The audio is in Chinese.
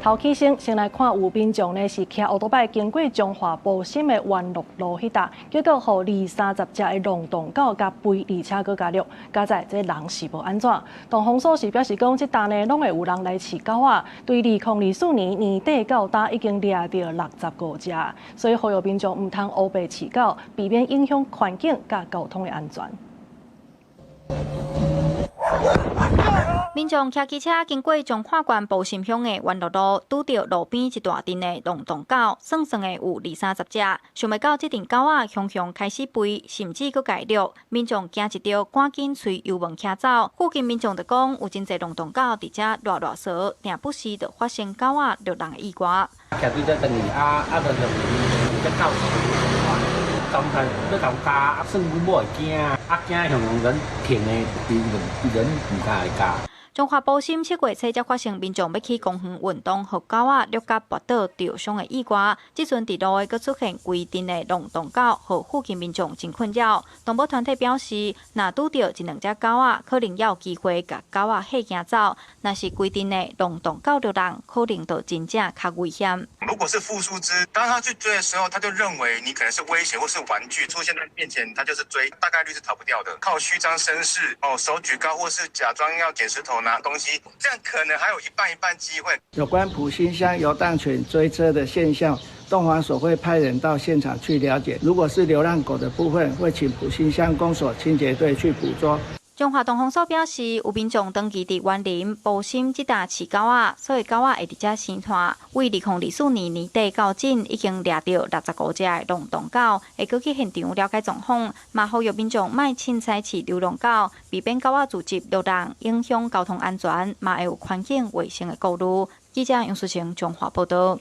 頭起先來看有民眾呢是騎奧多拜經過中華保心的灣樂路迄搭，結果互20-30隻的龍洞狗甲吠，而且閣加虐，加在這人是無安怎？東方所是表示講，這搭呢攏會有人來飼狗仔，對2024年年底到達已經掠到65隻，所以呼籲民眾唔通烏白飼狗，避免影響環境甲交通的安全。民眾騎機車經過彰化縣埔心鄉的灣樂路，拄到路邊一大陣的龍洞狗，算的有20-30隻。想袂到這陣狗仔雄雄開始吠，甚至閣改虐，民眾驚一跳，趕緊隨油門騎走。附近民眾就講，有真濟龍洞狗佇遮亂踅，定不時就發生狗仔虐人的意外。騎對這等於就這狗總係要頭家，算阮某會驚，驚雄雄人聽的，人唔敢來加。彰化埔心7月初才發生民眾要去公園運動，互狗仔掠甲跋倒吊傷的意外。這陣佇路的佫出現規陣的龍洞狗，互附近民眾真困擾。動保團體表示，若拄到1-2隻狗仔，可能也有機會甲狗仔嚇驚走。若是規陣的龍洞狗掠人，可能就真正較危險。如果是複數隻，當他去追的時候，他就認為你可能是威脅或是玩具出現在面前，他就是追，大概率是逃不掉的。靠虛張聲勢，手舉高或是假裝要撿石頭拿東西，這樣可能還有一半機會。有關埔心鄉遊蕩犬追車的現象，動防所會派人到現場去了解。如果是流浪狗的部分，會請埔心鄉公所清潔隊去捕捉。彰化東方所表示，有民眾登記佇員林、埔心這搭飼狗仔，所以狗仔會佇遮生hoạt。為2024年年底到今，已經掠到65隻的龍洞狗，會擱去現場了解狀況，嘛呼籲民眾莫凊彩飼流浪狗，避免狗仔自集虐人，影響交通安全，嘛會有環境衛生的顧慮。記者楊淑晴彰化報道。